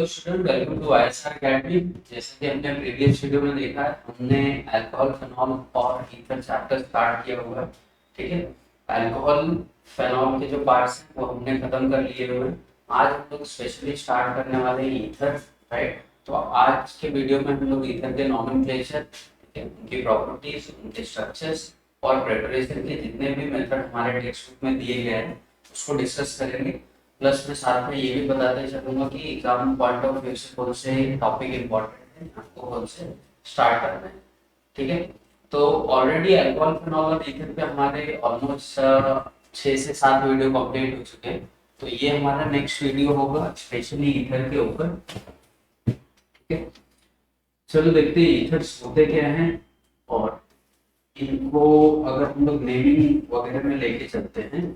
Student, welcome to ISR academy. जैसे कि हमने प्रीवियस वीडियो में देखा है, हमने अल्कोहल, फेनॉल और ईथर चैप्टर स्टार्ट किया हुआ है। ठीक है, अल्कोहल फेनॉल के जो पार्ट्स हैं वो हमने खत्म कर लिए हुए हैं। आज हम लोग स्पेशली स्टार्ट करने वाले हैं ईथर। राइट, तो आज के वीडियो में हम लोग ईथर के नॉमेनक्लेचर, उनकी प्रॉपर्टीज, उनके स्ट्रक्चर्स और प्रिपरेशन के जितने भी मेथड हमारे टेक्स्ट बुक में दिए गए हैं उसको डिस्कस करेंगे। प्लस मैं साथ में ये भी बताते चलूंगा कि एग्जाम पॉइंट ऑफ व्यू से कौन से टॉपिक इम्पोर्टेंट है, आपको कौन से स्टार्ट करना है। ठीक है, तो ऑलरेडी अल्कोहल, फेनॉल और ईथर पे हमारे ऑलमोस्ट 6 से 7 वीडियो कंप्लीट हो चुके हैं। तो ये हमारा नेक्स्ट वीडियो होगा स्पेशली ईथर के ऊपर। ठीक है, चलो देखते हैं ईथर्स होते क्या हैं और इनको अगर हम लोग नेमिंग वगैरह में लेके चलते हैं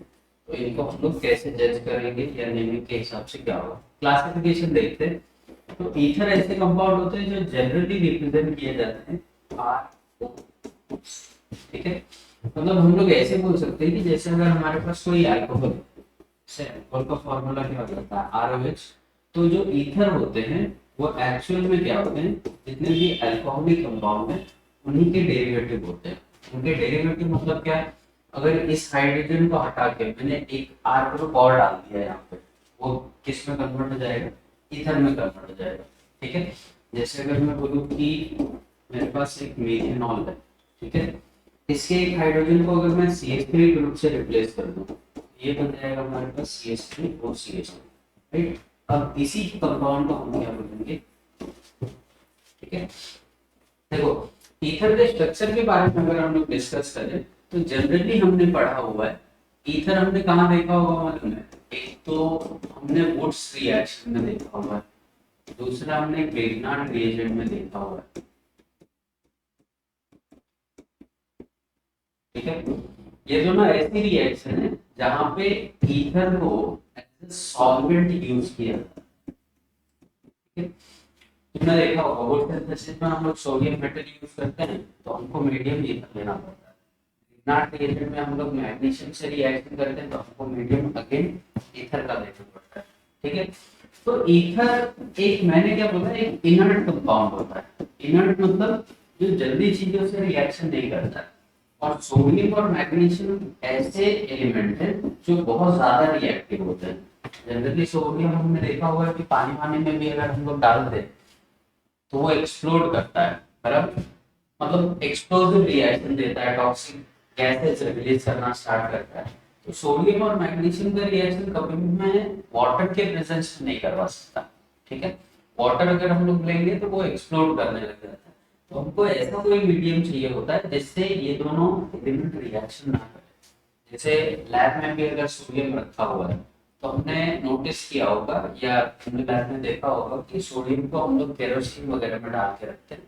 तो इनको हम लोग कैसे जज करेंगे या नेमिंग के हिसाब से क्या होगा। क्लासिफिकेशन देखते हैं तो ईथर ऐसे कंपाउंड होते हैं जो जनरली रिप्रेजेंट किए जाते हैं आर। ठीक है, मतलब हम लोग ऐसे बोल सकते हैं कि जैसे अगर हमारे पास कोई अल्कोहल से अल्कोहल का फॉर्मूला क्या होता है आरओएच, तो जो ईथर होते हैं वो एक्चुअल में क्या होते हैं, जितने भी अल्कोहलिक कंपाउंड है उन्हीं के डेरिवेटिव होते हैं। उनके डेरिवेटिव मतलब क्या है, अगर इस हाइड्रोजन को हटा के मैंने एक आर ग्रुप और डाल दिया यहाँ पे, वो किस में कन्वर्ट हो जाएगा, ईथर में कन्वर्ट हो जाएगा। ठीक है, जैसे अगर मैं बोलूँ कि मेरे पास एक मेथेनॉल है, ठीक है, इसके एक हाइड्रोजन को अगर मैं CH3 ग्रुप से रिप्लेस कर दूं, ये बन जाएगा हमारे पास CH3 और CH2। राइट, अब इसी कंपाउंड को हम क्या बोलेंगे। ठीक है, देखो ईथर के स्ट्रक्चर के बारे में अगर हम लोग डिस्कस करें तो जनरली हमने पढ़ा हुआ है ईथर, हमने कहाँ देखा होगा मालूम है, एक तो हमने वुड्स रिएक्शन में देखा हुआ है, दूसरा हमने ग्रेगनार्ड रिएजेंट में देखा हुआ है। ठीक है, ये दोनों ऐसी रिएक्शन है जहां पे ईथर को एज ए सॉल्वेंट यूज किया जाता है। ठीक है, तुमने देखा होगा वुड सिंथेसिस में हम लोग सोडियम मेटल यूज करते हैं तो हमको मीडियम ईथर लेना पड़ता है। ग्रेगनार्ड रिएजेंट में हम लोग मैग्नीशियम से रिएक्शन करते हैं तो हमको मीडियम अगेन ईथर का लेना पड़ता है। ठीक है, तो ईथर एक, मैंने क्या बोला, एक इनर्ट कंपाउंड होता है। इनर्ट मतलब जो जल्दी चीजों से रिएक्शन नहीं करता है। और सोडियम और मैग्नीशियम ऐसे एलिमेंट हैं जो बहुत ज्यादा रिएक्टिव होते हैं। जनरली सोडियम हमने देखा होगा कि पानी पानी में भी अगर हम लोग डाल दें तो वो एक्सप्लोड करता है, बराबर, मतलब एक्सप्लोसिव रिएक्शन देता है, टॉक्सिक गैसेस रिलीज करना स्टार्ट करता है। तो सोडियम और मैग्नीशियम का रिएक्शन कभी भी मैं वाटर के प्रेजेंस में नहीं करवा सकता। ठीक है, वाटर अगर हम लोग लेंगे तो वो एक्सप्लोड करने लग जाता है। तो हमको ऐसा कोई मीडियम चाहिए होता है जिससे ये दोनों एलिमेंट रिएक्शन ना करें। जैसे लैब में भी अगर सोडियम रखा हुआ है तो हमने नोटिस किया होगा या हमने लैब में देखा होगा कि सोडियम को हम लोग केरोसिन वगैरह में डाल के रखते हैं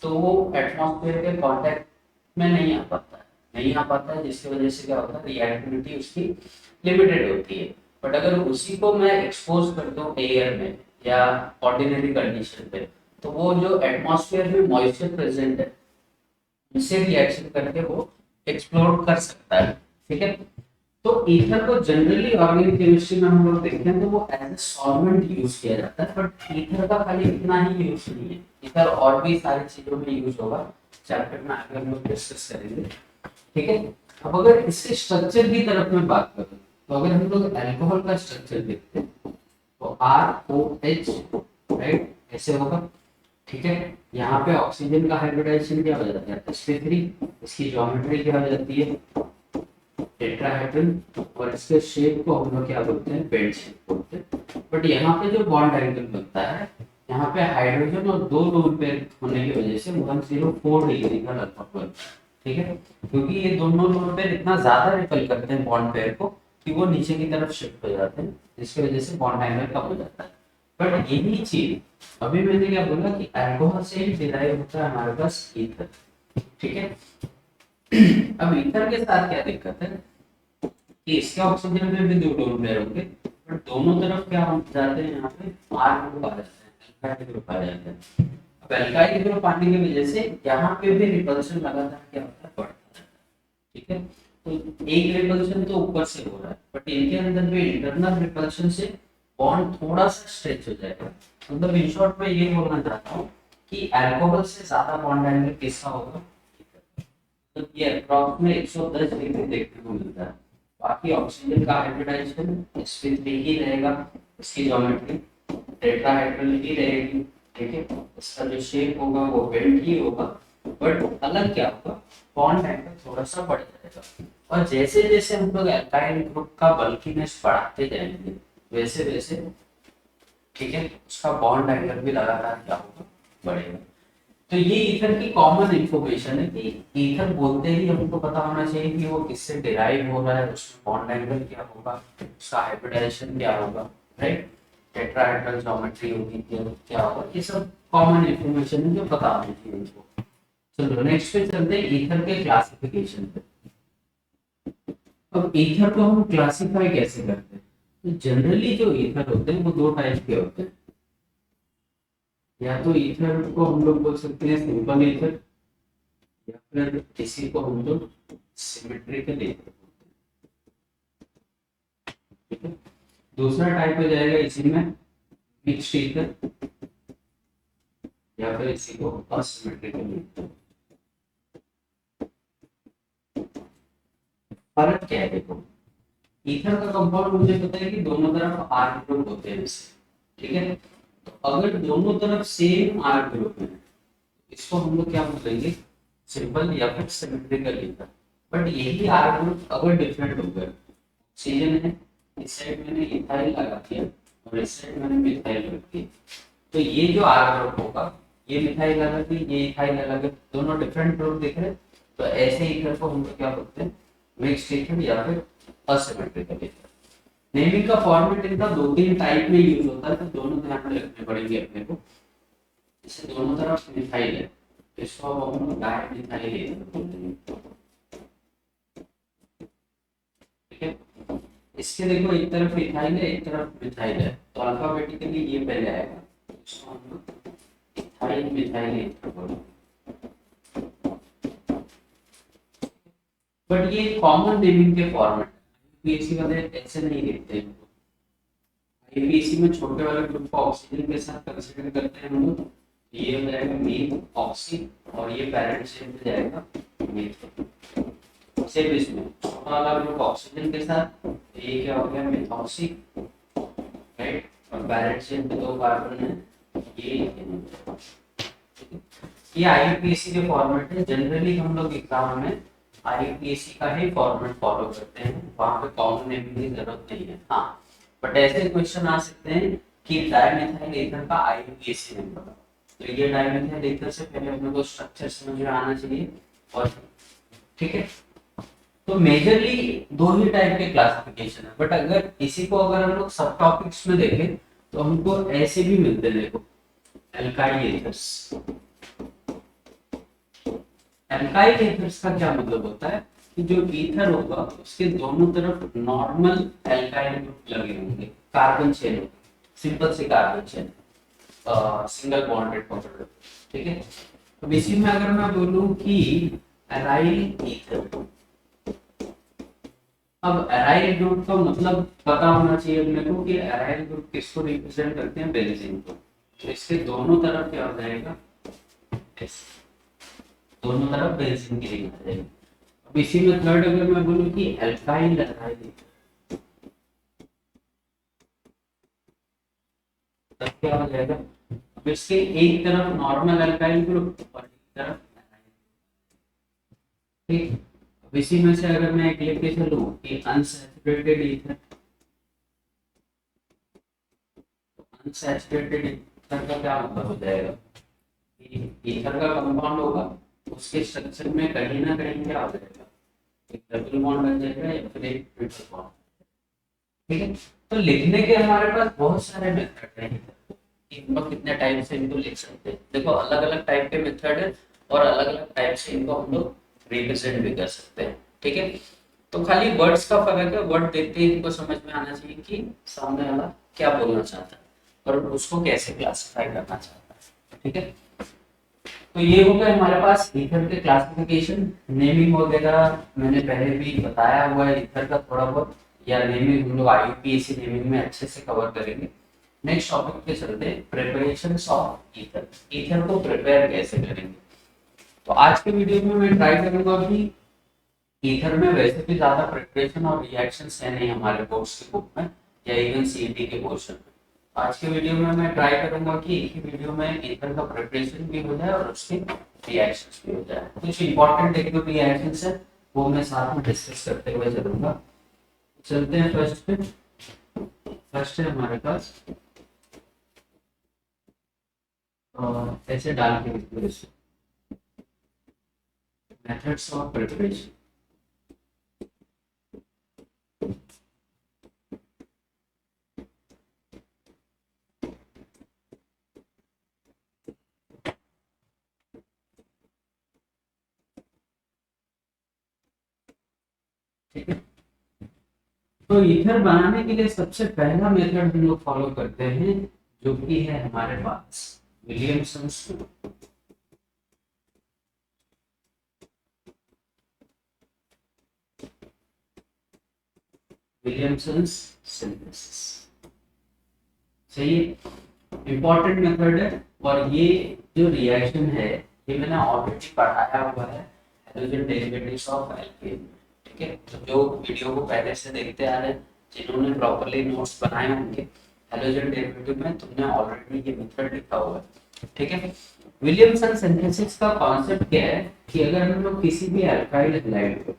तो वो एटमॉस्फेयर के कांटेक्ट में नहीं आ पाता है, नहीं आ पाता है, जिसकी वजह से क्या होता है, रिएक्टिविटी उसकी लिमिटेड होती है। बट अगर उसी को मैं एक्सपोज कर दूं एयर में या ऑर्डिनरी कंडीशन पे तो वो जो एटमॉस्फेयर में मॉइस्चर प्रेजेंट है उससे रिएक्शन करके वो एक्सप्लोड कर सकता है। ठीक है, तो ईथर को जनरली ऑर्गेनिक केमिस्ट्री में हम लोग देखते हैं तो वो एज ए सॉल्वेंट यूज किया जाता है। बट ईथर का खाली इतना ही यूज नहीं है, ईथर और भी सारी चीजों में यूज होगा, चैप्टर में आगे हम लोग डिस्कस करेंगे। ठीक है, अब अगर इसके स्ट्रक्चर की तरफ में बात करूं तो अगर हम लोग अल्कोहल का स्ट्रक्चर देखते हैं तो ROH, राइट, ऐसे होगा। ठीक है, यहाँ पे ऑक्सीजन का हाइब्रिडाइजेशन क्या हो जाता है, sp3, इसकी ज्योमेट्री क्या हो जाती है, टेट्राहेड्रल, और इसके शेप को हम लोग क्या बोलते हैं, बेड शेप बोलते हैं। बट यहाँ पे जो बॉन्ड एंगल बनता है, यहाँ पे हाइड्रोजन और 2 लोन पेयर होने की वजह से 104 डिग्री का लगभग बनता है। ठीक है, क्योंकि ये दोनों लोन पेयर इतना ज्यादा रिपल करते हैं बॉन्ड पेयर को कि वो नीचे की तरफ शिफ्ट हो जाते हैं, जिसकी वजह से बॉन्ड एंगल कम हो जाता है। बट यही चीज अभी मैंने क्या बोला कि अल्कोहल से ही डिराइव होता है हमारे पास ईथर। ठीक है, अब ईथर के साथ क्या दिक्कत है कि इसके ऑक्सीजन में भी 2 लोन पेयर होंगे, बट दोनों तरफ क्या हो जाते हैं, यहाँ पे R ग्रुप आ जाते हैं, अल्काइल ग्रुप आ जाते हैं। अब अल्काइल ग्रुप आने की वजह से यहाँ पे भी रिपल्शन लगातार क्या होता है, बढ़ता है। ठीक है, तो एक रिपल्शन तो ऊपर से हो रहा है बट इनके अंदर भी इंटरनल रिपल्शन से बॉन्ड थोड़ा सा स्ट्रेच हो जाएगा। मतलब इन शॉर्ट में ये बोलना चाहता हूँ कि अल्कोहल से ज्यादा बॉन्ड एंगल किसका होगा, तो ये अप्रॉक्स में 110 डिग्री देखने को मिलता है। बाकी ऑक्सीजन का हाइब्रिडाइजेशन sp3 ही रहेगा, इसकी ज्योमेट्री टेट्राहेड्रल ही रहेगी, ठीक है। इसका जो शेप होगा वो बेल्ट ही होगा, बट अलग क्या होगा, बॉन्ड एंगल थोड़ा सा बढ़ जाएगा। और जैसे जैसे हम लोग एल्काइल ग्रुप का बल्कीनेस बढ़ाते जाएंगे वैसे वैसे, ठीक है, उसका बॉन्ड एंगल भी लगातार क्या होगा, बढ़ेगा। तो ये ईथर की कॉमन इंफॉर्मेशन है कि ईथर बोलते ही हमको पता होना चाहिए कि वो किससे डिराइव हो रहा है, उसमें बॉन्ड एंगल क्या होगा, उसका हाइब्रिडाइजेशन क्या होगा, राइट, टेट्राहेड्रल ज्योमेट्री होगी क्या होगा, ये सब कॉमन इंफॉर्मेशन है जो पता होनी चाहिए इनको। चलो नेक्स्ट पे चलते हैं ईथर के क्लासिफिकेशन पे। अब ईथर को हम क्लासिफाई कैसे करते हैं, तो जनरली जो ईथर होते हैं वो दो टाइप के होते हैं। या तो ईथर को हम लोग बोल सकते हैं सिंपल ईथर, या फिर इसी को हम लोग सिमेट्रिकल ईथर बोलते हैं, ठीक है। दूसरा टाइप हो जाएगा इसी में मिक्स्ड ईथर, या फिर इसी को असिमेट्रिकल ईथर। फर्क क्या है, देखो ईथर का कंपाउंड मुझे पता है कि दोनों तरफ आर ग्रुप होते हैं इससे, ठीक है। तो अगर दोनों तरफ सेम आर ग्रुप है इसको हम लोग क्या बोलेंगे, सिंपल या फिर सिमेट्रिकल ईथर। बट यही आर ग्रुप अगर डिफरेंट हो गए, ऑक्सीजन है, इस साइड मैंने इथाइल लगा दिया और इस साइड मैंने मिथाइल रख दिया, तो ये जो आर ग्रुप होगा, ये मिथाइल अलग है, ये इथाइल अलग है, दोनों डिफरेंट ग्रुप दिख रहे हैं, तो ऐसे ईथर को हम लोग क्या बोलते हैं, मिक्स्ड ईथर या फिर असिमेट्रिकल ईथर। नेमिंग का फॉर्मेट इनका दो तीन टाइप में यूज होता है, तो दोनों ध्यान में रखने पड़ेंगे अपने को। जैसे दोनों तरफ मिथाइल है, इसको अब हम लोग डाई मिथाइल ईथर बोलते हैं, ठीक है। इसके देखो एक तरफ इथाइल है एक तरफ मिथाइल है, तो अल्फाबेटिकली ये पहले आएगा, इसको हम लोग इथाइल मिथाइल ईथर बोलेंगे। बट ये कॉमन नेमिंग के फॉर्मेट है, यूपीएससी वाले ऐसे नहीं लिखते हैं। यूपीएससी में छोटे वाले ग्रुप को ऑक्सीजन के साथ कंसीडर करते हैं हम लोग, ये हो जाएगा मीथ ऑक्सी, और ये पैरेंट शेप में जाएगा मीथ। सेम इसमें छोटा वाला ग्रुप ऑक्सीजन के साथ, ये क्या हो गया मिथॉक्सी, राइट, और पैरेंट शेप में दो कार्बन है, ये आईयूपीएससी के फॉर्मेट है। जनरली हम लोग एग्जाम में आईयूपीएससी का ही फॉर्मेट फॉलो करते हैं, वहां पे कॉमन नेमिंग की जरूरत नहीं है। हाँ, बट ऐसे क्वेश्चन आ सकते हैं कि डाइमेथाइल ईथर का आईयूपीएससी नंबर, तो ये डाइमेथाइल ईथर से पहले अपने को स्ट्रक्चर समझ में आना चाहिए, और ठीक है। तो मेजरली दो ही टाइप के क्लासिफिकेशन है, बट अगर इसी को अगर हम लोग सब टॉपिक्स में देखें तो हमको ऐसे भी मिलते हैं, देखो एल्काइल ईथर्स। एल्काइल ईथर्स का क्या मतलब होता है कि जो ईथर होगा उसके दोनों तरफ नॉर्मल एल्काइल ग्रुप लगे होंगे, कार्बन चेन, सिंपल से कार्बन चेन, सिंगल बॉन्डेड पकड़ लो, ठीक है। अब इसी में अगर मैं बोलूं कि एराइल ईथर, अब एराइल ग्रुप का मतलब पता होना चाहिए अपने को कि एराइल ग्रुप किसको रिप्रेजेंट करते हैं, बेंजीन को। तो इसके दोनों तरफ क्या हो जाएगा, दोनों तरफ बेंजीन की रिंग आ जाएगी। अब इसी में थर्ड अगर मैं बोलूं कि एल्काइल एराइल, तब क्या हो जाएगा, अब इसके एक तरफ नॉर्मल एल्काइल ग्रुप और एक तरफ एराइल, ठीक। अब इसी में से अगर मैं एक लिख के चलूं कि अनसैचुरेटेड ईथर, अनसैचुरेटेड ईथर का क्या मतलब हो जाएगा, ईथर का कंपाउंड होगा, उसके स्ट्रक्चर में कहीं ना कहीं क्या हो जाएगा, एक डबल बॉन्ड बन जाएगा या फिर एक ट्रिपल बॉन्ड, ठीक है। तो लिखने के हमारे पास बहुत सारे मेथड हैं, इनको कितने टाइप से इनको लिख सकते हैं, देखो अलग अलग टाइप के मेथड है और अलग अलग टाइप से इनको हम लोग रिप्रेजेंट भी कर सकते हैं, ठीक है। तो खाली वर्ड्स का फर्क है, वर्ड देखते ही इनको समझ में आना चाहिए कि सामने वाला क्या बोलना चाहता है और उसको कैसे क्लासिफाई करना चाहता है, ठीक है। तो ये हो गया हमारे पास ईथर के क्लासिफिकेशन, नेमिंग वगैरह मैंने पहले भी बताया हुआ है ईथर का थोड़ा बहुत, या नेमिंग हम लोग आईयूपीएसी नेमिंग में अच्छे से कवर करेंगे। नेक्स्ट टॉपिक पे चलते हैं, प्रिपरेशन ऑफ ईथर। ईथर को प्रिपेयर कैसे करेंगे। तो आज के वीडियो में मैं ट्राई करूंगा कि ईथर में वैसे भी ज्यादा प्रिपरेशन और रिएक्शंस है नहीं हमारे कोर्स की बुक में या इवन सीईटी के पोर्शन में। आज के वीडियो में मैं ट्राई करूंगा कि एक ही वीडियो में ईथर का प्रिपरेशन भी हो जाए और उसके रिएक्शंस भी हो जाए। कुछ इंपॉर्टेंट एक दो रिएक्शंस है वो मैं साथ में डिस्कस करते हुए चलूंगा। चलते हैं फर्स्ट पे। फर्स्ट है हमारे पास ऐसे डाल के मेथड्स ऑफ प्रिपरेशन। ठीक है, तो ईथर बनाने के लिए सबसे पहला मेथड हम लोग फॉलो करते हैं जो कि है हमारे पास विलियमसन्स विलियमसन्स सिंथेसिस। सही है, इंपॉर्टेंट मेथड है। और ये जो रिएक्शन है ये मैंने ऑलरेडी पढ़ाया हुआ है, हाइड्रोजन डेरिवेटिव्स ऑफ एल्केन। ठीक है, तो जो वीडियो को पहले से देखते आ रहे हैं, जिन्होंने प्रॉपर्ली नोट्स बनाए होंगे हाइड्रोजन डेरिवेटिव में, तुमने ऑलरेडी ये मेथड लिखा हुआ है। ठीक है, विलियमसन सिंथेसिस का कॉन्सेप्ट क्या है कि अगर हम लोग किसी भी अल्काइल हैलाइड को,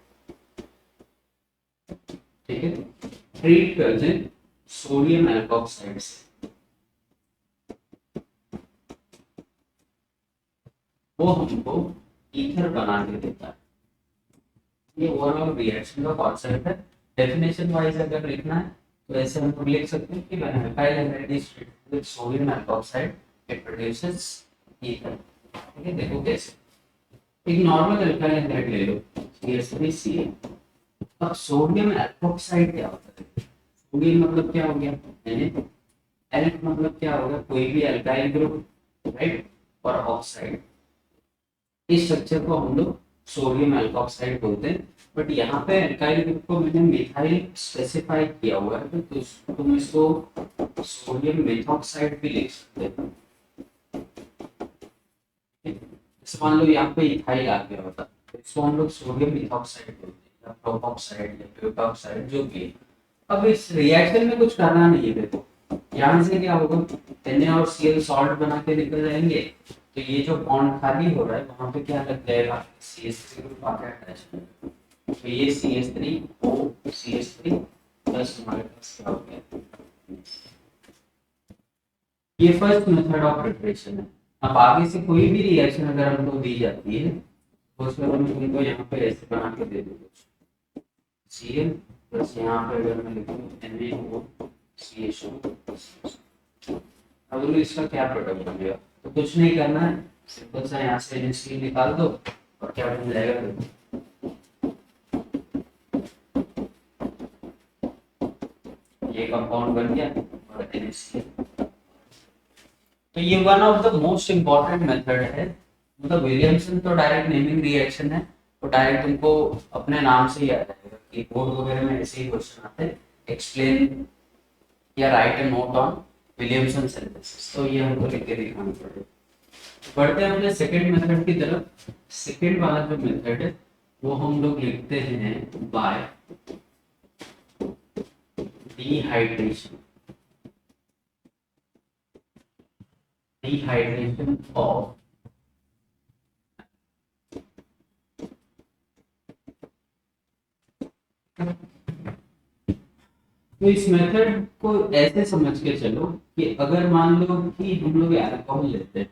ठीक है, ट्रीट कर दें सोडियम एल्कोक्साइड से, वो हमको ईथर बना के देता है। ये ओवरऑल रिएक्शन का कॉन्सेप्ट है। डेफिनेशन वाइज अगर लिखना है तो ऐसे हम लोग लिख सकते हैं कि when alkyl halide is treated with sodium alkoxide it produces ether. ठीक है, देखो कैसे। एक नॉर्मल अल्काइल हैलाइड ले लो CH3Cl। अब सोडियम एल्कोक्साइड क्या होता है? सोडियम मतलब क्या हो गया, यानी एल्क मतलब क्या होगा, कोई भी अल्काइल ग्रुप, राइट, और ऑक्साइड। इस स्ट्रक्चर को हम लोग सोडियम एल्कोक्साइड बोलते हैं। बट यहाँ पे अल्काइल ग्रुप को मैंने मिथाइल स्पेसिफाई किया हुआ है, तो तुम इसको सोडियम मेथॉक्साइड भी लिख सकते हो। मान लो यहाँ पे इथाइल आ गया होता तो इसको हम लोग सोडियम मेथॉक्साइड बोलते हैं या प्रोपॉक्साइड या ब्यूटॉक्साइड जो भी है। अब इस रिएक्शन में कुछ करना नहीं है। देखो यहाँ से क्या होगा, Na और Cl सॉल्ट बना के निकल जाएंगे, तो ये जो बॉन्ड खाली हो रहा है वहां पे क्या लग जाएगा, CH3 ग्रुप आके अटैच हो जाएगा। तो ये CH3O CH3 प्लस हमारे पास क्या हो गया, ये फर्स्ट मेथड ऑफ प्रिपरेशन है। अब आगे से कोई भी रिएक्शन अगर हमको दी जाती है तो उसमें हम उनको यहाँ पे ऐसे बना के दे दो, Cl प्लस यहाँ पे अगर मैं लिखूँ NaO CHO। अब इसका क्या प्रोडक्ट बनेगा, तो कुछ नहीं करना है, सिंपल सा यहाँ से NaCl निकाल दो और क्या बन जाएगा, ये कंपाउंड बन गया और NaCl। तो ये one of the most important method है। मतलब विलियमसन तो डायरेक्ट नेमिंग रिएक्शन है, तो डायरेक्ट तुमको अपने नाम से ही आ जाएगा कि बोर्ड वगैरह में ऐसे ही क्वेश्चन आते हैं, एक्सप्लेन या right a note on Williamson synthesis. तो ये हमको लिख के दिखाना पड़ेगा। बढ़ते हैं अपने सेकंड मेथड की तरफ। सेकंड वाला जो मेथड है वो हम लोग लिखते हैं बाय डिहाइड्रेशन। Dehydration of तो इस मेथड को ऐसे समझ के चलो कि अगर मान लो कि हम लोग अल्कोहल लेते हैं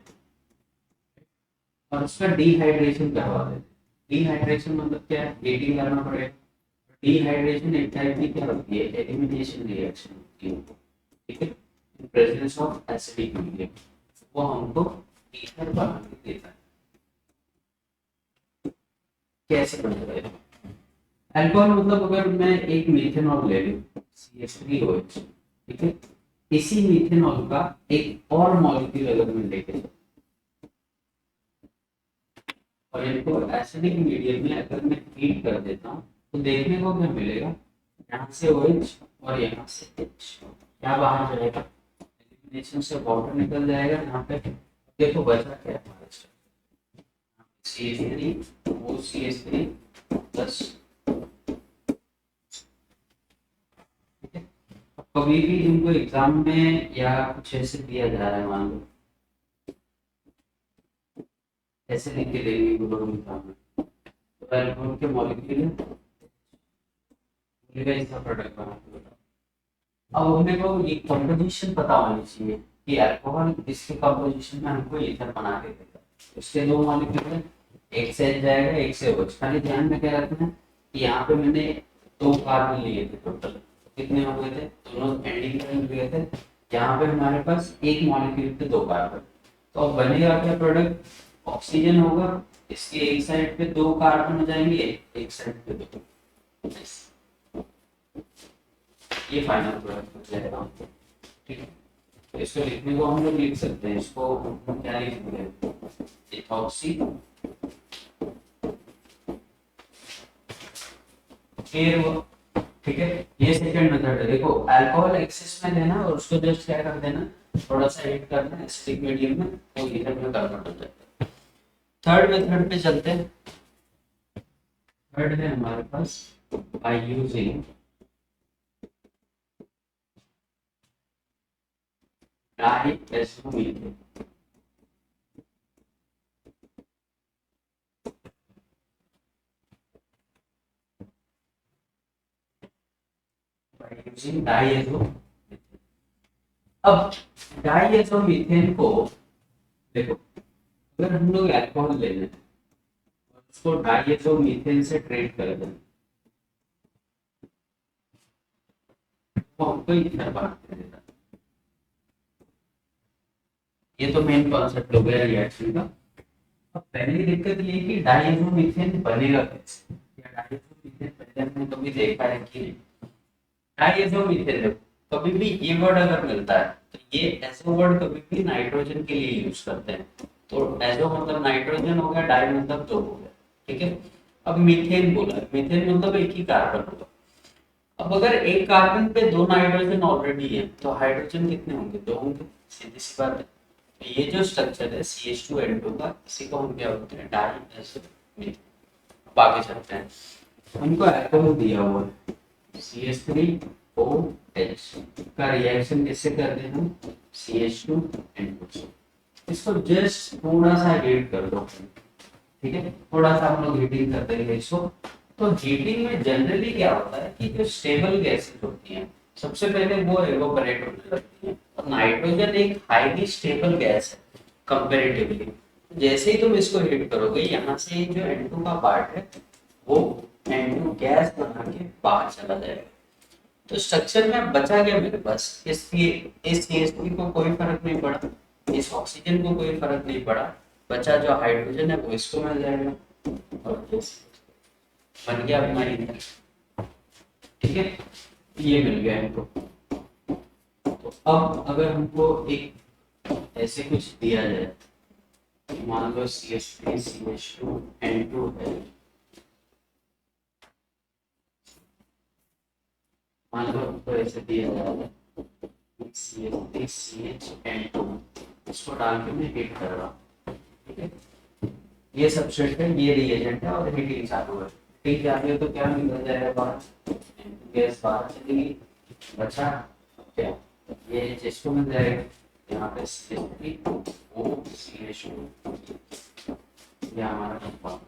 और उसका डिहाइड्रेशन करवा देते हैं। डिहाइड्रेशन मतलब क्या है, हीटिंग करना पड़ेगा। डिहाइड्रेशन एक टाइप की क्या होती है, एलिमिनेशन रिएक्शन होती है। ठीक है, in presence of acidic medium वो हमको ईथर बना के देता है। कैसे बनेगा अल्कोहल, मतलब अगर मैं एक मीथेनॉल ले लूं CH3OH, ठीक है, इसी मीथेनॉल का एक और मॉलिक्यूल अगर मैं लेके और इनको एसिडिक मीडियम में अगर मैं हीट कर देता हूँ तो देखने को क्या मिलेगा, यहाँ से OH और यहाँ से H क्या बाहर जाएगा, कॉम्बिनेशन से वाटर निकल जाएगा यहाँ पे। देखो बचा क्या है हमारे CH3 OCH3 प्लस। कभी भी तुमको एग्जाम में या कुछ ऐसे दिया जा रहा है, मान लो ऐसे लिख के देंगे ग्लोबल एग्जाम में, तो अल्कोहल के मॉलिक्यूल इसका प्रोडक्ट बना के बताओ। अब हमने को ये कंपोजिशन पता होनी चाहिए कि अल्कोहल इसके कंपोजिशन में हमको ईथर बना के देगा। उसके दो मॉलिक्यूल है, एक से H जाएगा एक से OH। खाली ध्यान में क्या रखना है कि यहाँ पे मैंने 2 कार्बन लिए थे टोटल, कितने हो गए थे, दोनों एंडिंग में लिए थे। यहाँ पे हमारे पास एक मॉलिक्यूल पे 2 कार्बन, तो अब बनेगा क्या प्रोडक्ट, ऑक्सीजन होगा। इसके एक साइड पे 2 कार्बन हो जाएंगे, एक साइड पे 2। ये फाइनल प्रोडक्ट हो जाएगा। ठीक है, तो इसको लिखने को हम लोग लिख सकते हैं, इसको हम क्या लिखेंगे, इथॉक्सी। फिर ठीक है, ये सेकंड मेथड है। देखो अल्कोहल एक्सेस में लेना और उसको जस्ट क्या कर देना, थोड़ा सा ऐड करना एसिडिक मीडियम में, तो ईथर में कन्वर्ट हो जाता है। थर्ड मेथड पे चलते हैं। थर्ड है हमारे पास बाय यूजिंग डाइएथोमीथेन। यूजिंग डाइएथोमीथेन। अब डाइएथोमीथेन को देखो, अगर हम लोग अल्कोहल ले लें और उसको डाइएथोमीथेन से ट्रीट कर दें तो हमको ईथर बना के देता है। ये तो मेन कॉन्सेप्ट हो गया रिएक्शन का। अब पहली दिक्कत ये है कि डाइएथोमीथेन बनेगा कैसे, या डाइएथोमीथेन पहले हमने कभी देखा है कि नहीं। डाइएथोमीथेन देखो, कभी भी ये वर्ड अगर मिलता है तो ये एसओ वर्ड कभी भी नाइट्रोजन के लिए यूज करते हैं। तो एसओ मतलब नाइट्रोजन हो गया, डाई मतलब 2 हो गया। ठीक है, अब मीथेन बोला, मीथेन मतलब एक ही कार्बन होगा। अब अगर एक कार्बन पे 2 नाइट्रोजन ऑलरेडी है तो हाइड्रोजन कितने होंगे, 2 होंगे, सीधी सी बात है। तो ये जो स्ट्रक्चर है CH2N2 का, इसी को हम क्या बोलते हैं, डाई एसिड मीथेन। अब आगे चलते हैं, हमको अल्कोहल दिया हुआ है CH3OH का रिएक्शन किससे कर देना, CH2N2 से। इसको जस्ट थोड़ा सा हीट कर दो। ठीक है, थोड़ा सा हम लोग हीटिंग कर देंगे इसको। तो हीटिंग में जनरली क्या होता है कि जो स्टेबल गैसेस होती हैं सबसे पहले वो एवोपरेट होने लगती हैं, और नाइट्रोजन एक हाईली स्टेबल गैस है कंपैरेटिवली। जैसे ही तुम इसको हीट करोगे, यहाँ से जो N2 का पार्ट है वो N2 गैस बना के बाहर चला जाएगा। तो स्ट्रक्चर में बचा क्या मेरे पास, इस CH3 को कोई फर्क नहीं पड़ा, इस ऑक्सीजन को कोई फर्क नहीं पड़ा, बचा जो हाइड्रोजन है वो इसको मिल जाएगा और बन गया अपना ईथर। ठीक है, ये मिल गया इनको। तो अब अगर हमको एक ऐसे कुछ दिया जाए, मान लो CH3 CH2N2 है, मान लो हमको ऐसे दिया जाए CH3 CHN2, इसको डाल के मैं हीट कर रहा हूँ। ठीक है, ये सबस्ट्रेट है, ये रिएजेंट है और हीटिंग चालू है। हीटिंग चालू है तो क्या निकल जाएगा बाहर, गैस बाहर चलेगी, बचा क्या, ये जिसको मिल जाएगा यहाँ पे CH3OCH2, ये हमारा कंपाउंड।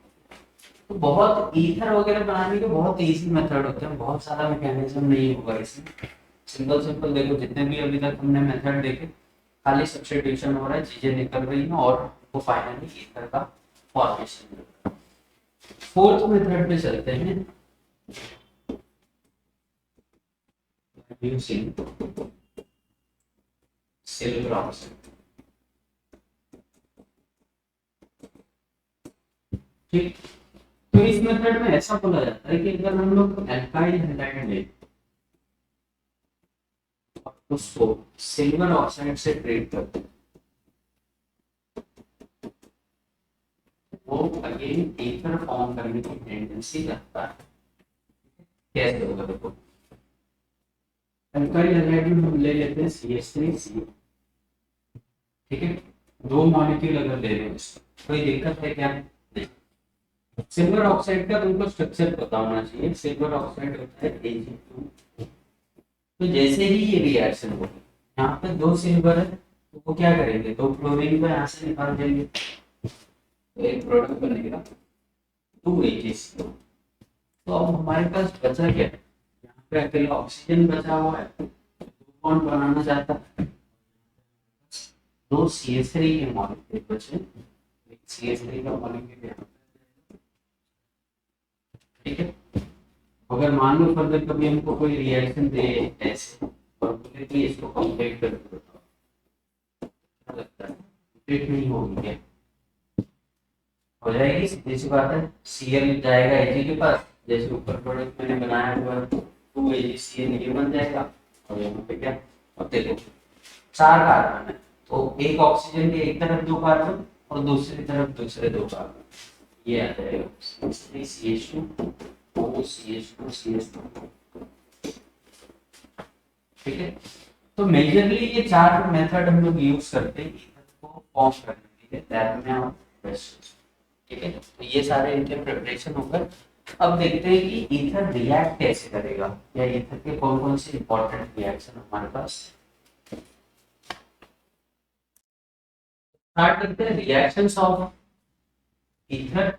तो बहुत ईथर वगैरह बनाने के बहुत इजी मेथड होते हैं, बहुत सारा मैकेनिज्म नहीं होगा इसमें। सिंपल सिंपल देखो, जितने भी अभी तक हमने मेथड देखे, खाली सब्स्टिट्यूशन हो रहा है, चीजें निकल रही हैं और वो फाइनली ईथर का फॉर्मेशन हो रहा है। फोर्थ मेथड पे चलते हैं, यूजिंग सिल्वर ऑक्साइड। ठीक, तो इस मेथड में ऐसा बोला जाता है कि अगर हम लोग एल्काइल हैलाइड लें उसको सिल्वर ऑक्साइड से ट्रीट करते हैं, वो अगेन ईथर फॉर्म करने की टेंडेंसी रखता है। कैसे होगा देखो, एल्काइल हैलाइड में हम ले लेते हैं CH3C, ठीक है, दो मॉलिक्यूल अगर ले रहे हो कोई दिक्कत है क्या? नहीं। सिल्वर ऑक्साइड का तुमको स्ट्रक्चर पता होना चाहिए। सिल्वर ऑक्साइड होता है Ag2। तो जैसे ही ये रिएक्शन होगी, यहाँ पे दो सिल्वर है तो वो क्या करेंगे, दो क्लोरीन को यहाँ से निकाल देंगे, तो एक प्रोडक्ट बनेगा 2Ag। तो अब हमारे पास बचा क्या है, यहाँ पे अकेला ऑक्सीजन बचा हुआ है, दो बॉन्ड बनाना चाहता है, दो CH3 के मॉलिक्यूल बचे, एक CH3 का मॉलिक्यूल यहाँ पे, ठीक है। अगर मान लो फर्दर कभी हमको कोई रिएक्शन दे ऐसे और बोले कि इसको कंप्लीट कर दो, क्या लगता है कंप्लीट नहीं होगी क्या? हो जाएगी, सीधी सी बात है। Cl जाएगा Ag के पास, जैसे ऊपर प्रोडक्ट मैंने बनाया हुआ है 2AgCl ये बन जाएगा, और यहाँ पे क्या, अब देखो चार कार्बन है तो एक ऑक्सीजन के एक तरफ दो कार्बन और दूसरी तरफ दूसरे दो कार्बन, ये आ जाएगा CH2 OCH2 CH2। ठीक है, तो मेजरली ये चार मेथड हम लोग यूज करते हैं ईथर को फॉर्म करने के लिए, दैट में हम बेस्ट। ठीक है, तो ये सारे इनके प्रिपरेशन हो गए। अब देखते हैं कि ईथर रिएक्ट कैसे करेगा, या ईथर के कौन कौन से इंपॉर्टेंट रिएक्शन हमारे पास। स्टार्ट करते हैं रिएक्शंस ऑफ ईथर।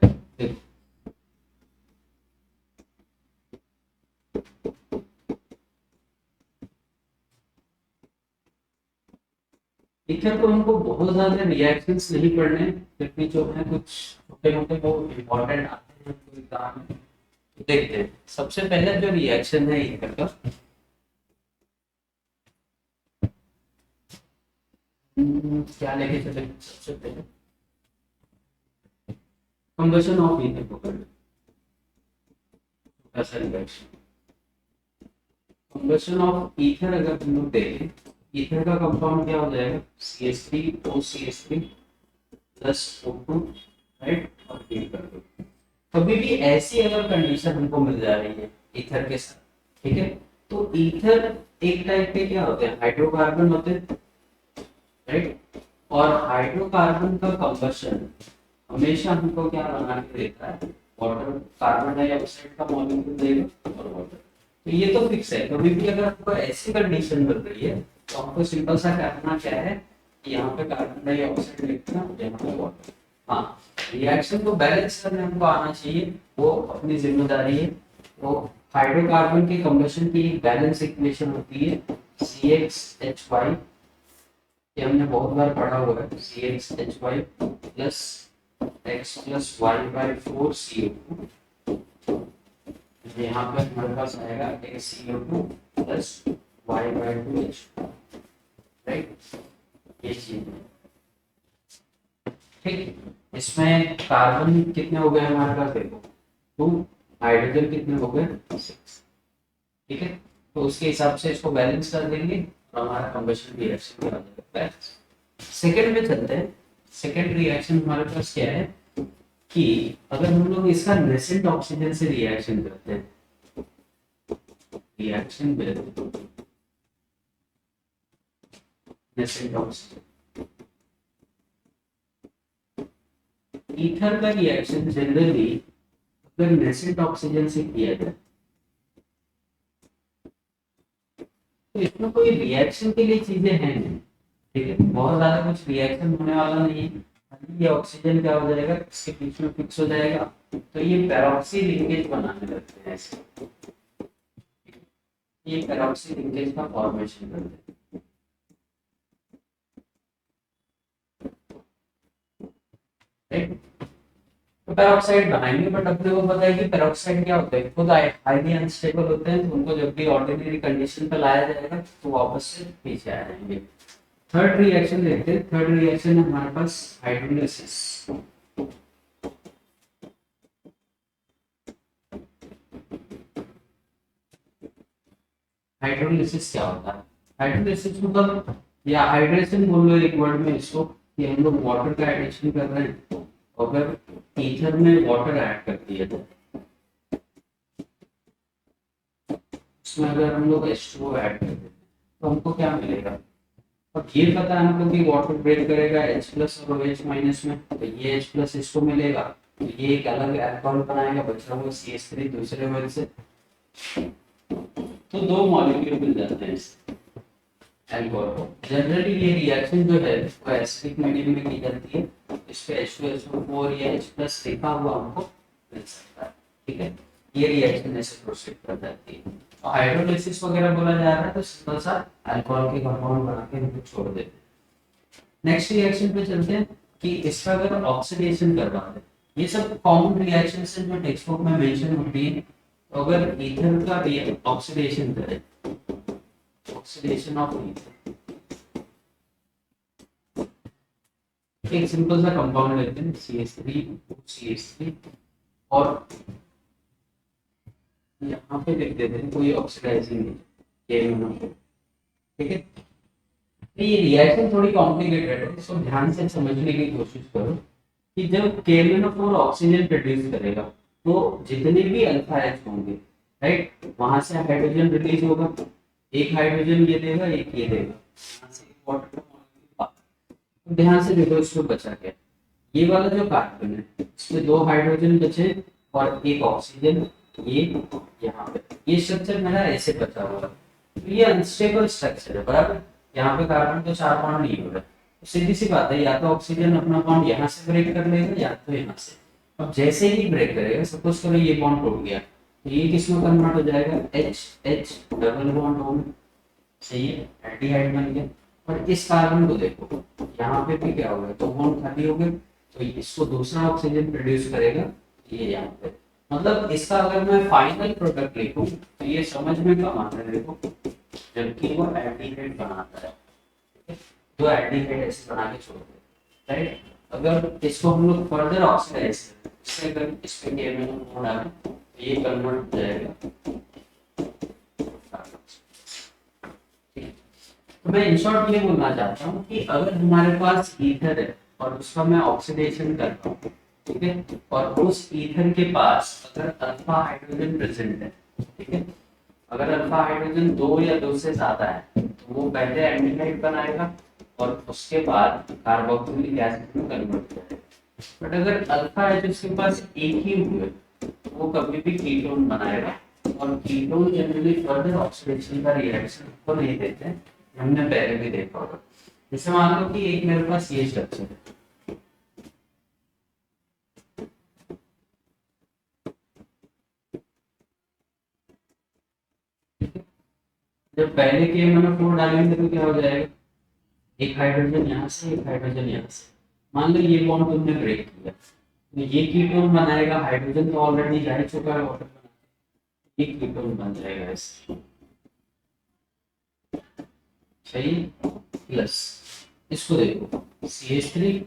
ईथर को हमको बहुत ज्यादा रिएक्शंस नहीं पढ़ने, क्योंकि जो है कुछ छोटे मोटे वो इम्पोर्टेंट आते हैं कोई काम में। तो देखते हैं सबसे पहले जो रिएक्शन है ईथर का, क्या लेके चले सबसे पहले, कंबशन ऑफ ईथर को करना, ऐसा रिएक्शन कंबशन ऑफ ईथर अगर हम लोग देखें, ईथर का कंपाउंड क्या हो जाएगा, CH3OCH3 प्लस O2, राइट, और फिल कर दो। कभी भी ऐसी अगर कंडीशन हमको मिल जा रही है ईथर के साथ, ठीक है, तो ईथर एक टाइप के क्या होते हैं, हाइड्रोकार्बन होते हैं, राइट, और हाइड्रोकार्बन का कंबशन हमेशा हमको क्या बना के देता है, वाटर, कार्बन डाइऑक्साइड का मॉलिक्यूल देगा और वाटर। तो ये तो फिक्स है। कभी भी अगर आपको ऐसी कंडीशन बन रही है तो आपको सिंपल सा करना क्या है कि यहाँ पे कार्बन डाइऑक्साइड लिखना, यहाँ पे वाटर। हाँ, रिएक्शन को बैलेंस करने हमको आना चाहिए, वो अपनी जिम्मेदारी है। तो हाइड्रोकार्बन के कंबशन की एक बैलेंस इक्वेशन होती है CxHy, ये हमने बहुत बार पढ़ा हुआ है, CxHy plus x plus y by 4CO2। यहाँ पे हमारे पास आएगा ACO2 plus y by 2H2, right, ये चीज। ठीक, इसमें कार्बन कितने हो गए हमारे पास, देखो 2, हाइड्रोजन कितने हो गए 6। ठीक है, तो उसके हिसाब से इसको बैलेंस कर देंगे और हमारा कंबशन रिएक्शन हो जाएगा। सेकेंड में चलते हैं। सेकेंड रिएक्शन हमारे पास क्या है कि अगर हम लोग इसका नेसेंट ऑक्सीजन से रिएक्शन करते हैं, reaction with nascent oxygen, ether का रिएक्शन जनरली अगर नेसेंट ऑक्सीजन से किया जाए तो इसमें कोई रिएक्शन के लिए चीजें हैं नहीं, ठीक है, बहुत ज्यादा कुछ रिएक्शन होने वाला नहीं है। ये ऑक्सीजन क्या हो जाएगा, इसके बीच में फिक्स हो जाएगा, तो ये पैरोक्सी लिंकेज बनाने लगते हैं ऐसे, ये पैरोक्सी लिंकेज का फॉर्मेशन करते हैं। तो पैरोक्साइड बनाएंगे, बट अपने को पता है कि पैरोक्साइड क्या होता है, खुद हाईली अनस्टेबल होते हैं, तो उनको जब भी ऑर्डिनरी कंडीशन पे लाया जाएगा तो वापस से पीछे आ जाएंगे। थर्ड रिएक्शन देखते हैं। थर्ड रिएक्शन है हमारे पास हाइड्रोलिसिस। हाइड्रोलिसिस क्या होता है, हाइड्रोलिसिस मतलब, या हाइड्रेशन बोल लो एक वर्ड में इसको, कि हम लोग वाटर का एडिशन कर रहे हैं, अगर ईथर में वाटर ऐड कर दिया जाए, उसमें अगर हम लोग H2O ऐड कर देते हैं तो हमको क्या मिलेगा, अब ये पता है हमको कि वाटर ब्रेक करेगा H प्लस और OH माइनस में, तो ये H प्लस इसको मिलेगा, तो ये एक अलग अल्कोहल बनाएगा, बचा हुआ CH3 दूसरे वर्ग से, तो दो मॉलिक्यूल मिल जाते हैं इससे अल्कोहल को। जनरली ये रिएक्शन जो है वो एसिडिक मीडियम में की जाती है, इस पे H2SO4 या H प्लस लिखा हुआ हमको मिल सकता है, ठीक है। ये रिएक्शन ऐसे प्रोसीड कर जाती है। और हाइड्रोलाइसिस वगैरह बोला जा रहा है तो सिंपल सा अल्कोहल के कंपाउंड बना के इनको छोड़ देते हैं। नेक्स्ट रिएक्शन पे चलते हैं कि इसका अगर ऑक्सीडेशन करवाते हैं, ये सब कॉमन रिएक्शंस हैं जो टेक्स्ट बुक में मेंशन होती है। तो अगर ईथर का ऑक्सीडेशन करें, ऑक्सीडेशन ऑफ ईथर, एक सिंपल सा कंपाउंड लेते हैं CH3 और यहाँ पे लिख देते हैं कोई ऑक्सीडाइजिंग एजेंट, ठीक है। तो ये रिएक्शन थोड़ी कॉम्प्लिकेटेड है, इसको ध्यान से समझने की कोशिश करो कि जब KMnO4 ऑक्सीजन प्रोड्यूस करेगा तो जितने भी अल्फा एच होंगे, राइट, वहां से हाइड्रोजन रिलीज होगा, एक हाइड्रोजन ये देगा, एक ये देगा, यहाँ से एक वाटर तो ध्यान से देखो इसको बचा क्या, ये वाला जो कार्बन है इसमें दो हाइड्रोजन बचे और एक ऑक्सीजन, ये यहाँ पे ये स्ट्रक्चर मेरा ऐसे बचा हुआ है, तो ये अनस्टेबल स्ट्रक्चर है, बराबर। यहाँ पे कार्बन तो 4 बॉन्ड नहीं हो रहा है, तो सीधी सी बात है, या तो ऑक्सीजन अपना बॉन्ड यहाँ से ब्रेक कर लेगा या तो यहाँ से। अब जैसे ही ब्रेक करेगा, सपोज करो ये बॉन्ड टूट गया, तो ये किसमें कन्वर्ट हो जाएगा, H डबल बॉन्ड हो गया, सही है, एल्डिहाइड बन गया। और इस कार्बन को देखो, यहाँ पे भी क्या होगा, तो बॉन्ड खाली हो गए, तो इसको दूसरा ऑक्सीजन प्रोड्यूस करेगा, ये यहाँ पे। मतलब इसका अगर मैं फाइनल प्रोडक्ट लिखूं तो ये समझ में कम आता है, देखो, जबकि वो एल्डिहाइड बनाता है, दो एल्डिहाइड ऐसे बना के छोड़ दे, राइट। अगर इसको हम लोग फर्दर ऑक्सीडाइज करें, इससे अगर इस पे KMnO4 डालें तो ये कन्वर्ट हो जाएगा, तो मैं इन शॉर्ट ये बोलना चाहता हूँ कि अगर हमारे पास ईथर है और उसका मैं ऑक्सीडेशन करता हूँ, ठीक है, और उस ईथर के पास अगर अल्फा हाइड्रोजन प्रेजेंट है, ठीक है, अगर अल्फा हाइड्रोजन 2 या 2 से ज्यादा है तो वो पहले एल्डिहाइड बनाएगा और उसके बाद कार्बोक्सिलिक एसिड में कन्वर्ट करेगा। बट अगर अल्फा एच उसके पास एक ही हुए तो वो कभी भी कीटोन बनाएगा, और कीटोन जनरली फर्दर ऑक्सीडेशन का रिएक्शन तो नहीं देते हैं, हमने पहले भी देखा होगा। जैसे मान लो कि एक मेरे पास ये स्ट्रक्चर है, जब पहले KMnO4 डालेंगे तो क्या हो जाएगा, एक हाइड्रोजन यहाँ से, एक हाइड्रोजन यहाँ से, मान लो ये बॉन्ड तुमने ब्रेक किया, तो ये कीटोन बनाएगा, हाइड्रोजन तो ऑलरेडी जा ही चुका है वाटर बना के, ये कीटोन बन जाएगा इससे, सही। प्लस इसको देखो CH3,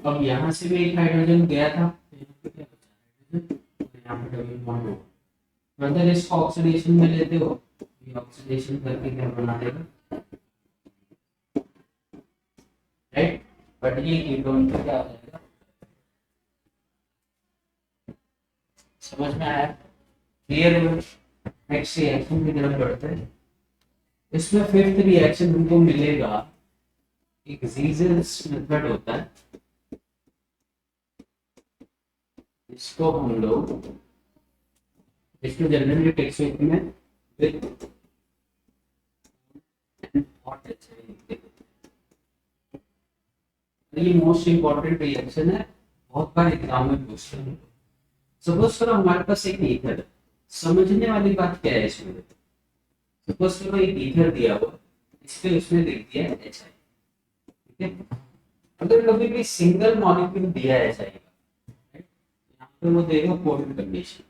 अब यहाँ से भी एक हाइड्रोजन गया था, तो यहाँ पे क्या बचा, हाइड्रोजन, और यहाँ पे डबल बॉन्ड होगा, अगर इसको ऑक्सीडेशन में लेते हो, ये ऑक्सीडेशन करके क्या बना देगा, राइट, बट ये कीटोन पे क्या आ जाएगा, समझ में आया, क्लियर हुआ। नेक्स्ट रिएक्शन की तरफ बढ़ते हैं। इसमें फिफ्थ रिएक्शन हमको मिलेगा, एक ज़ीजेस मेथड होता है, इसको हम लोग, इसको जनरली टेक्स्ट बुक में विद हॉट एचआई लिखते हैं। ये मोस्ट इंपॉर्टेंट रिएक्शन है, बहुत बार एग्जाम में पूछते हैं। सपोज करो हमारे पास एक ईथर है, समझने वाली बात क्या है इसमें, सपोज करो एक ईथर दिया हुआ, इस पे उसने लिख दिया HI, ठीक है। अगर कभी भी सिंगल मॉलिक्यूल दिया है HI का, यहाँ पे वो देगा कोल्ड कंडीशन,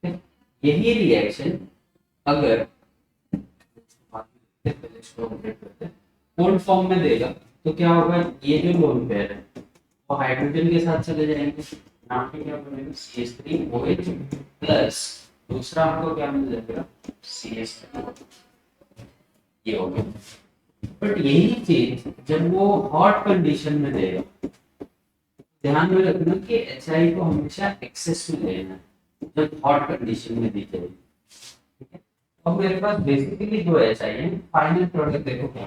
ठीक है। यही रिएक्शन अगर कोल्ड फॉर्म में देगा तो क्या होगा, ये जो लोन पेयर है वो हाइड्रोजन के साथ चले जाएंगे, यहाँ पे क्या बनेगा CH3OH प्लस दूसरा हमको क्या मिल जाएगा CH3, ये हो गया। बट यही चीज जब वो हॉट कंडीशन में देगा, ध्यान में रखना कि HI को हमेशा एक्सेस में लेना है जब हॉट कंडीशन में दी जाएगी, ठीक है। अब मेरे पास बेसिकली दो HI है, फाइनल प्रोडक्ट देखो क्या,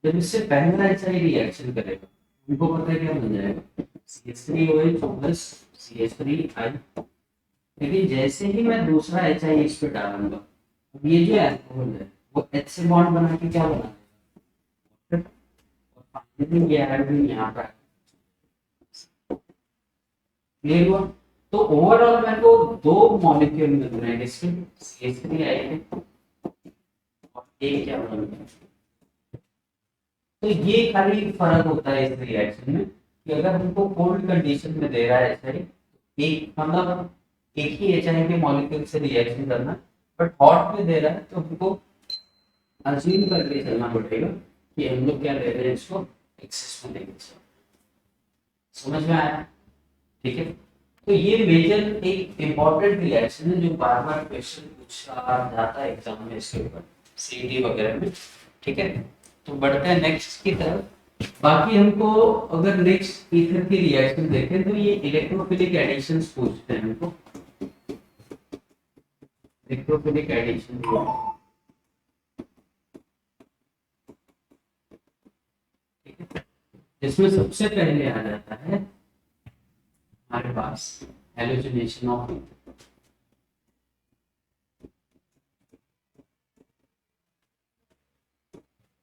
जब इससे पहला HI रिएक्शन करेगा उनको पता है क्या बन जाएगा, CH3OH प्लस CH3I। लेकिन जैसे ही मैं दूसरा HI इस पे डालूंगा, अब ये जो अल्कोहल है वो H से बॉन्ड बना के क्या बना देगा, और फाइनली ये हाइड्रोजन यहाँ पर क्लियर हुआ। तो ओवरऑल मेरे को दो मॉलिक्यूल मिल रहे हैं इसके, CH3I के, और एक क्या बन गया। तो ये खाली फर्क होता है इस रिएक्शन में कि अगर हमको कोल्ड कंडीशन में दे रहा है HI, एक मतलब एक ही HI के मॉलिक्यूल से रिएक्शन करना, बट हॉट में दे रहा है तो हमको अज्यूम करके चलना पड़ेगा कि हम लोग क्या ले रहे हैं, इसको एक्सेस में लेंगे। समझ में आया? ठीक है। तो ये मेजर एक इम्पॉर्टेंट रिएक्शन है जो बार बार क्वेश्चन पूछा जाता है एग्जाम में इसके ऊपर, सीडी वगैरह में। ठीक है, तो बढ़ते हैं नेक्स्ट की तरफ। बाकी हमको अगर नेक्स्ट ईथर की रिएक्शन देखें तो ये इलेक्ट्रोफिलिक एडिशंस पूछते हैं हमको, इलेक्ट्रोफिलिक एडिशन, जिसमें सबसे पहले आ जाता है हमारे पास हेलोजनेशन ऑफ ईथर।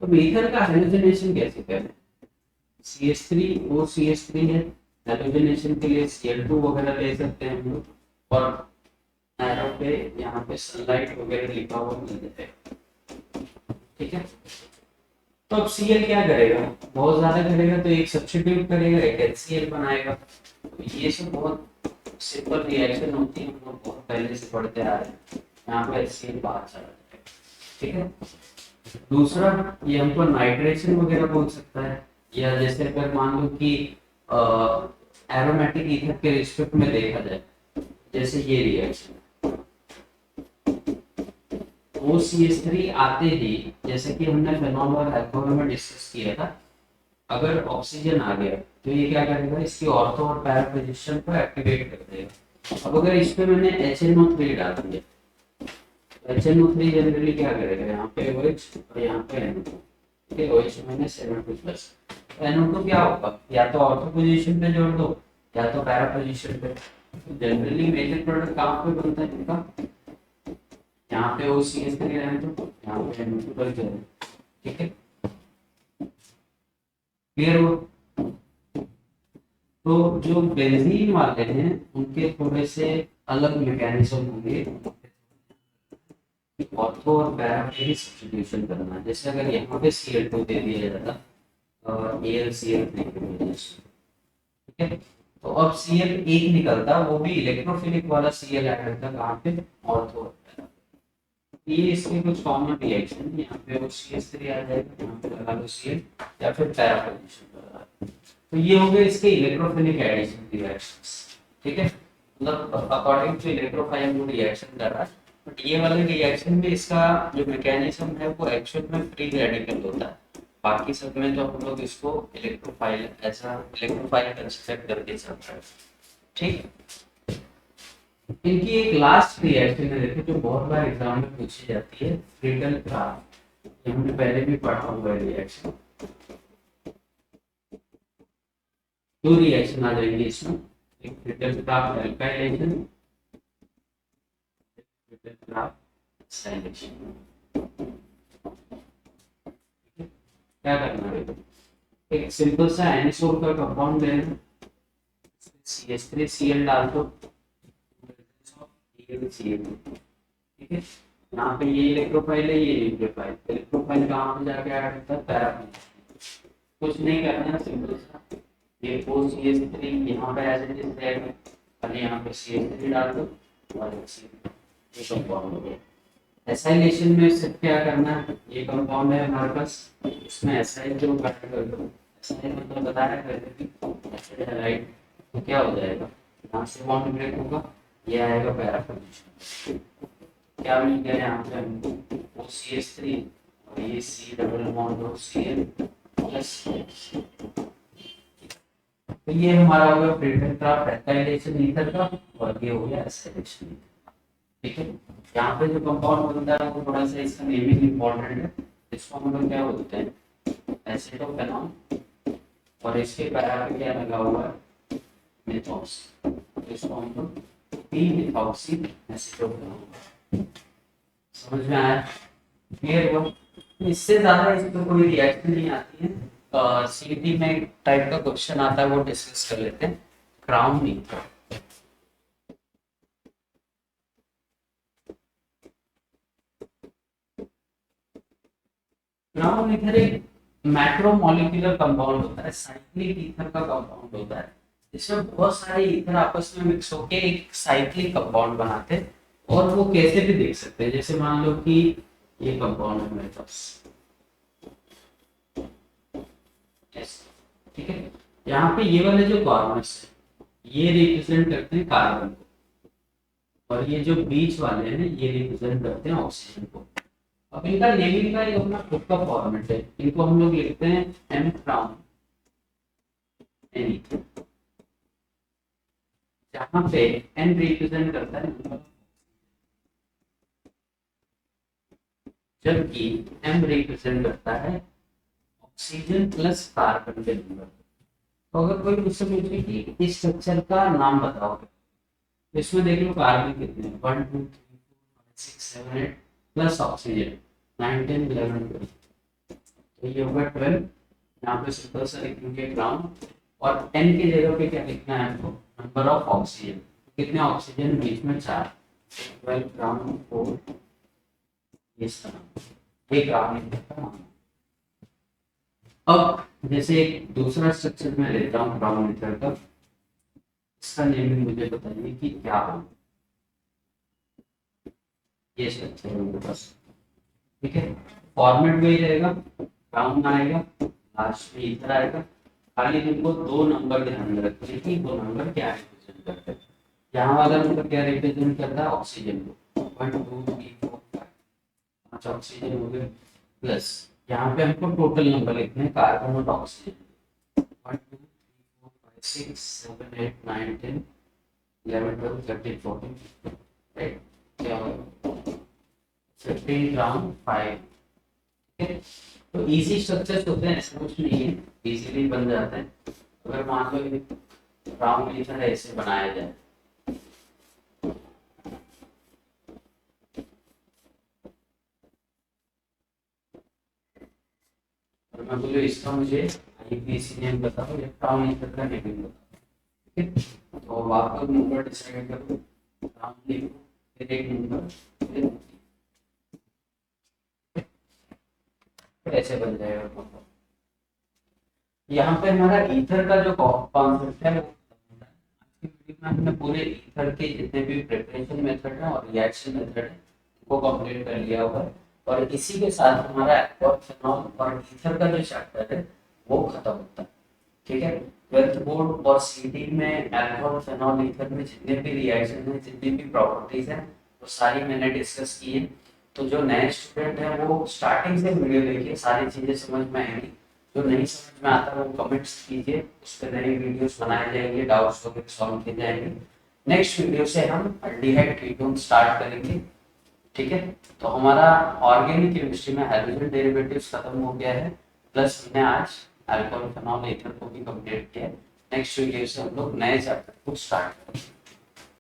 तो ईथर का हेलोजनेशन कैसे करें, CH3 OCH3 है, हेलोजनेशन के लिए Cl2 वगैरह ले सकते हैं हम लोग, और एरो पे यहाँ पे सनलाइट वगैरह लिखा हुआ मिल जाएगा। ठीक है, तो अब Cl क्या करेगा, बहुत ज्यादा करेगा तो एक सब्स्टिट्यूट करेगा, एक HCl बनाएगा। तो ये सब बहुत सिंपल रिएक्शन होती है, हम लोग बहुत पहले से पढ़ते आ रहे हैं। यहाँ पे HCl बाहर चला जाएगा। ठीक है, दूसरा ये हमको नाइट्रेशन वगैरह बोल सकता है, या जैसे अगर मान लो कि एरोमेटिक ईथर के रिस्पेक्ट में देखा जाए, जैसे ये रिएक्शन OCH3 आते ही, जैसे कि हमने फेनॉल और अल्कोहल में डिस्कस किया था, अगर ऑक्सीजन आ गया तो ये क्या करेगा, इसकी ऑर्थो और पैरा पोजीशन को एक्टिवेट कर देगा। अब अगर इस पे मैंने HNO3 डाल दिया, HNO3 जनरली क्या करेगा, यहाँ पे OH और यहाँ पे NO2, ठीक है, OH minus NO2 plus. NO2 क्या होगा, या तो ऑर्थो पोजीशन पे जोड़ दो या तो पैरा पोजीशन पे। जनरली मेजर प्रोडक्ट कहाँ पे बनता है इनका, यहाँ पे OCH3 रहने दो, यहाँ पे NO2 प्लस जोड़ो। ठीक है, क्लियर हुआ। तो जो बेंजीन वाले हैं उनके थोड़े से अलग मैकेनिज्म होंगे, ऑर्थो और पैरा पे ही सब्स्टिट्यूशन करना। जैसे अगर यहाँ पे Cl2 दे दिया जाता और AlCl3 की वजह से, ठीक है, तो अब Cl एक निकलता, वो भी इलेक्ट्रोफिलिक वाला Cl ऐड करता कहाँ पे, ऑर्थो और पैरा। ये इसके कुछ कॉमन रिएक्शन, यहाँ पे OCH3 आ जाएगा, यहाँ पे लगा लो Cl, या फिर पैरा पोजीशन पर लगा लो। तो ये हो गए इसके इलेक्ट्रोफिलिक एडिशन रिएक्शंस। ठीक है, मतलब अकॉर्डिंग टू इलेक्ट्रोफाइल वो रिएक्शन कर रहा है, बट ये वाले रिएक्शन में इसका जो मैकेनिज्म है वो एक्चुअल में फ्री रेडिकल होता है। बाकी सब में तो हम लोग इसको इलेक्ट्रोफाइल ऐसा इलेक्ट्रोफाइल कंसिडर करके चलता है। ठीक, इनकी एक लास्ट रिएक्शन है देखो, जो बहुत बार एग्जाम में पूछी जाती है, फ्रीडल क्राफ्ट। ये हमने पहले भी पढ़ा हुआ है रिएक्शन। दो रिएक्शन आ जाएंगे इसमें, एक Friedel Craft alkylation, Friedel Craft सैलिनेशन। क्या करना है, एक सिंपल सा एनिसोल का कंपाउंड लेना, CH3Cl डाल दो, ठीक है, यहाँ पे ये इलेक्ट्रोफाइल है, ये न्यूक्लियोफाइल। इलेक्ट्रोफाइल कहाँ पे जाके ऐड होता है, पैरा पे। कुछ नहीं करना है, सिंपल सा ये OCH3 यहाँ पे एज इट इज रहेगा, और यहाँ पे CH3 डाल दो और ये कंपाउंड हो गया। एसाइलेशन में सिर्फ क्या करना है, ये कंपाउंड है हमारे पास, इसमें एसाइल जो ऐड कर दो। एसाइल मतलब बताया पहले भी, राइट, तो क्या हो जाएगा, यहाँ से बॉन्ड ब्रेक होगा, ये आएगा पैरा पोजीशन। क्या मिल गया यहाँ पे हमको, OCH3 और ये C डबल बॉन्ड और Cl प्लस। तो ये हमारा हो गया फ्रीडल क्राफ्ट एल्काइलेशन ईथर का, और ये हो गया एसाइलेशन ईथर। ठीक है, यहाँ पे जो कंपाउंड बनता है वो थोड़ा सा इसका नेमिंग इंपॉर्टेंट है, इसको हम लोग क्या बोलते हैं, एसिटोफेनॉल, और इसके पैरा पे क्या लगा हुआ है, मिथॉक्स, तो इसको हम लोग डी मिथॉक्सी एसिटोफेनॉल। समझ में आया, क्लियर हुआ? इससे ज्यादा इसमें कोई रिएक्शन नहीं आती है। सीटी में एक टाइप का क्वेश्चन आता है, वो डिस्कस कर लेते हैं, क्राउन ईथर। क्राउन ईथर एक मैक्रोमोलिक्यूलर कंपाउंड होता है, साइक्लिक ईथर का कंपाउंड होता है। इसमें बहुत सारे ईथर आपस में मिक्स होके एक साइक्लिक कंपाउंड बनाते हैं, और वो कैसे भी देख सकते हैं। जैसे मान लो कि ये कंपाउंड है मेरे पास, ठीक है, यहाँ पे ये वाले जो कॉर्नर्स है ये रिप्रेजेंट करते हैं कार्बन को, और ये जो बीच वाले हैं ये रिप्रेजेंट करते हैं ऑक्सीजन को। अब इनका नेमिंग का एक अपना खुद का फॉर्मेट है, इनको हम लोग लिखते हैं एम क्राउन एन, जहां पे एन रिप्रेजेंट करता है नंबर, जबकि एम रिप्रेजेंट करता है ऑक्सीजन प्लस कार्बन के नंबर। तो अगर कोई मुझसे पूछे कि इस स्ट्रक्चर का नाम बताओ, तो इसमें देख लो कार्बन कितने हैं, 1 2 3 4 5 6 7 8 प्लस ऑक्सीजन 9 10 11 12, तो ये होगा 12। यहाँ पे सिंपल सा लिखेंगे ग्राउंड, और एन की जगह पे क्या लिखना है आपको, नंबर ऑफ ऑक्सीजन, कितने ऑक्सीजन बीच में 4, 12 ग्राउंड 4, इस तरह एक ग्राउंड का नाम। अब जैसे एक दूसरा स्ट्रक्चर मैं लेता हूँ ग्राउंड मीटर का, इसका नेमिंग मुझे बताइए कि क्या हो, ये स्ट्रक्चर है मेरे पास, ठीक है, फॉर्मेट वही रहेगा, ग्राउंड आएगा, लास्ट में इधर आएगा, खाली तुमको दो नंबर ध्यान में रखने हैं कि वो नंबर क्या रिप्रेजेंट करते हैं। यहाँ वाला नंबर क्या रिप्रेजेंट करता है, ऑक्सीजन को, 1 2 3 4 5, 5 ऑक्सीजन हो गए, प्लस यहाँ पे हमको टोटल नंबर लिखने हैं कार्बन और ऑक्सीजन, 1 2 3 4 5 6 7 8 9 10 11 12 13 14, राइट, क्या होगा 15 ग्राम 5, ठीक है। तो इजी स्ट्रक्चर्स होते हैं, ऐसा कुछ नहीं है, इजीली बन जाते हैं। अगर मान लो ग्राउंड मीटर ऐसे बनाया जाए, और मैं बोलूँ इसका मुझे आईपीसी नेम बताओ या ग्राउंड मीटर का नेम बताओ, ठीक है, तो आप लोग नंबर डिसाइड करो, ग्राउंड लिखो, फिर एक नंबर, फिर ऐसे बन जाएगा। यहाँ पे हमारा ईथर का जो कॉन्सेप्ट है वो खत्म होता है। आज की वीडियो में हमने पूरे ईथर के जितने भी प्रिपरेशन मेथड है और रिएक्शन मेथड है वो कंप्लीट कर लिया हुआ है, और इसी के साथ हमारा एल्कोहल और ईथर का जो चैप्टर है वो खत्म होता है, ठीक है। 12th बोर्ड और सीटी में एल्कोहल फेनॉल ईथर में जितने भी रिएक्शन है, जितनी भी प्रॉपर्टीज है, वो सारी मैंने डिस्कस की है। तो जो नए स्टूडेंट है वो स्टार्टिंग से वीडियो देखिए, सारी चीजें समझ में आएंगी। जो नहीं समझ में आता वो कमेंट्स कीजिए, उस पर नए वीडियोस बनाए जाएंगे, डाउट्स वगैरह सॉल्व किए जाएंगे। नेक्स्ट वीडियो से हम अल्डिहाइड कीटोन स्टार्ट करेंगे, ठीक है। तो हमारा ऑर्गेनिक केमिस्ट्री में हाइड्रोजन डेरिवेटिव्स खत्म हो गया है, प्लस हमने आज अल्कोहल फेनॉल ईथर को भी कंप्लीट किया। नेक्स्ट वीडियो से हम लोग नए चैप्टर को स्टार्ट करेंगे।